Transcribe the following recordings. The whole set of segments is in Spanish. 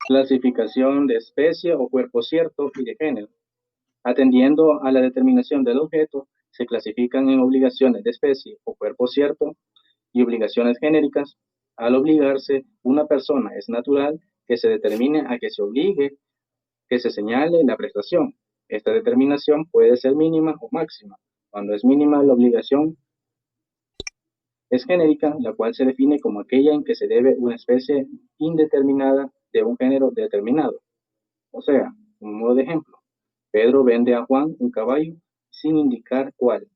Clasificación de especie o cuerpo cierto y de género. Atendiendo a la determinación del objeto, se clasifican en obligaciones de especie o cuerpo cierto y obligaciones genéricas. Al obligarse, una persona es natural que se determine a que se obligue, que se señale la prestación. Esta determinación puede ser mínima o máxima. Cuando es mínima, la obligación es genérica, la cual se define como aquella en que se debe una especie indeterminada de un género determinado. O sea, un modo de ejemplo, Pedro vende a Juan un caballo sin indicar cuál.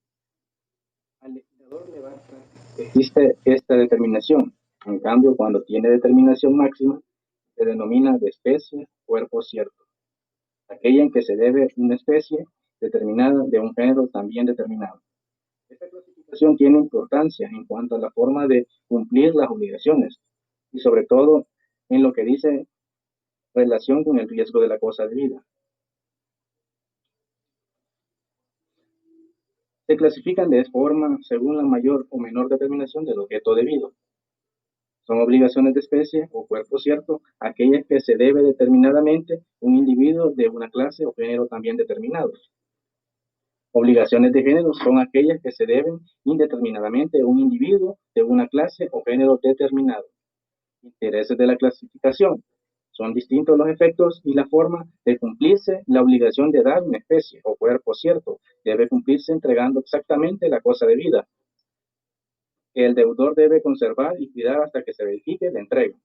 Al legislador le basta que existe esta determinación. En cambio, cuando tiene determinación máxima, se denomina de especie cuerpo cierto, aquella en que se debe una especie determinada de un género también determinado. Esta clasificación tiene importancia en cuanto a la forma de cumplir las obligaciones y sobre todo en lo que dice relación con el riesgo de la cosa de vida. Se clasifican de forma según la mayor o menor determinación del objeto debido. Son obligaciones de especie o cuerpo cierto aquellas que se debe determinadamente un individuo de una clase o género también determinados. Obligaciones de género son aquellas que se deben indeterminadamente a un individuo de una clase o género determinado. Intereses de la clasificación. Son distintos los efectos y la forma de cumplirse la obligación de dar una especie o cuerpo cierto. Debe cumplirse entregando exactamente la cosa debida, que el deudor debe conservar y cuidar hasta que se verifique la entrega.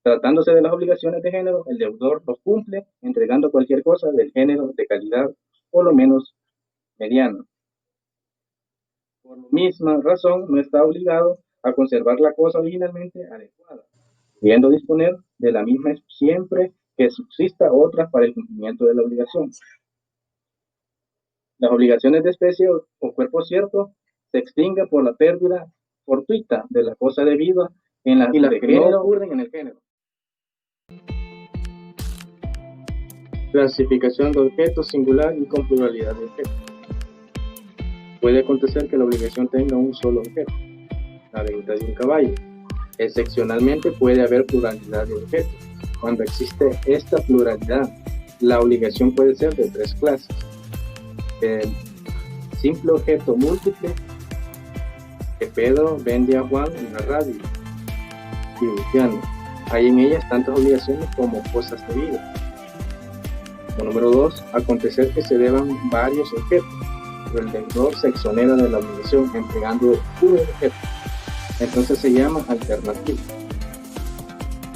Tratándose de las obligaciones de género, el deudor los cumple entregando cualquier cosa del género de calidad por lo menos mediano. Por la misma razón, no está obligado a conservar la cosa originalmente adecuada, pudiendo disponer de la misma siempre que subsista otra para el cumplimiento de la obligación. Las obligaciones de especie o cuerpo cierto se extinguen por la pérdida fortuita de la cosa debida en las que no ocurren en el género. Clasificación de objetos singular y con pluralidad de objetos. Puede acontecer que la obligación tenga un solo objeto, la venta de un caballo. Excepcionalmente puede haber pluralidad de objetos. Cuando existe esta pluralidad, la obligación puede ser de tres clases. El simple objeto múltiple, que Pedro vende a Juan una radio y Luciano. Hay en ellas tantas obligaciones como cosas debidas. Número 2, acontecer que se deban varios objetos, pero el deudor se exonera de la obligación entregando un objeto. Entonces se llama alternativa.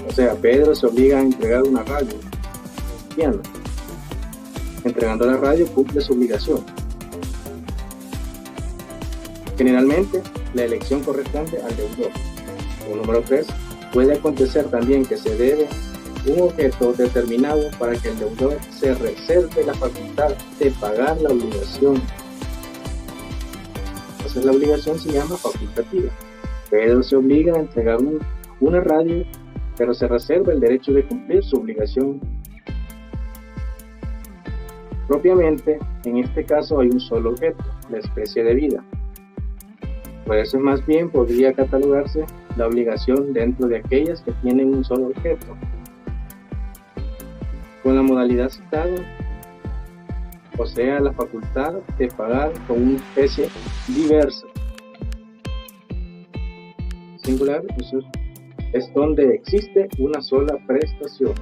O sea, Pedro se obliga a entregar una radio, Luciano. Entregando la radio cumple su obligación. Generalmente, la elección corresponde al deudor. O número 3, puede acontecer también que se debe un objeto determinado para que el deudor se reserve la facultad de pagar la obligación. Entonces la obligación se llama facultativa. Pedro se obliga a entregar una radio, pero se reserva el derecho de cumplir su obligación. Propiamente, en este caso hay un solo objeto, la especie debida. Por eso más bien podría catalogarse la obligación dentro de aquellas que tienen un solo objeto. Con la modalidad citada, o sea, la facultad de pagar con una especie diversa. Singular, eso es donde existe una sola prestación.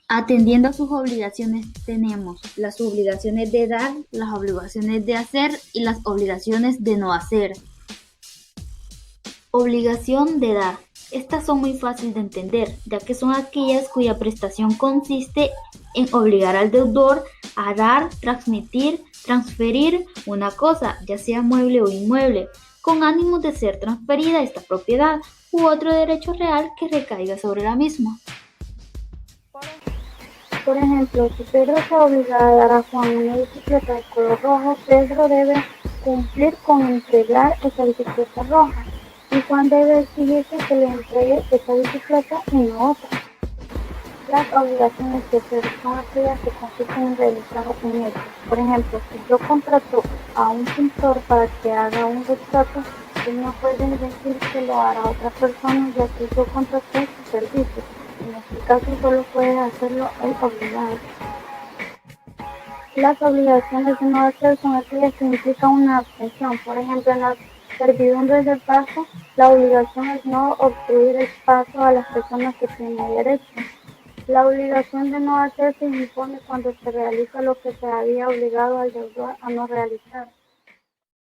Atendiendo a sus obligaciones tenemos las obligaciones de dar, las obligaciones de hacer y las obligaciones de no hacer. Obligación de dar. Estas son muy fáciles de entender, ya que son aquellas cuya prestación consiste en obligar al deudor a dar, transmitir, transferir una cosa, ya sea mueble o inmueble, con ánimo de ser transferida esta propiedad u otro derecho real que recaiga sobre la misma. Por ejemplo, si Pedro se obliga a dar a Juan una bicicleta de color rojo, Pedro debe cumplir con entregar esa bicicleta roja, y Juan debe exigirse que le entregue esa bicicleta y no otra. Las obligaciones de Pedro son aquellas que consisten en realizar un hecho. Por ejemplo, si yo contrato a un pintor para que haga un retrato, no puede decir que lo hará otra persona ya que hizo contrató su servicio. En este caso solo puede hacerlo el obligado. Las obligaciones de no hacer son aquellas que implican una abstención. Por ejemplo, en las servidumbres del paso, la obligación es no obstruir el paso a las personas que tienen derecho. La obligación de no hacer se impone cuando se realiza lo que se había obligado al deudor a no realizar.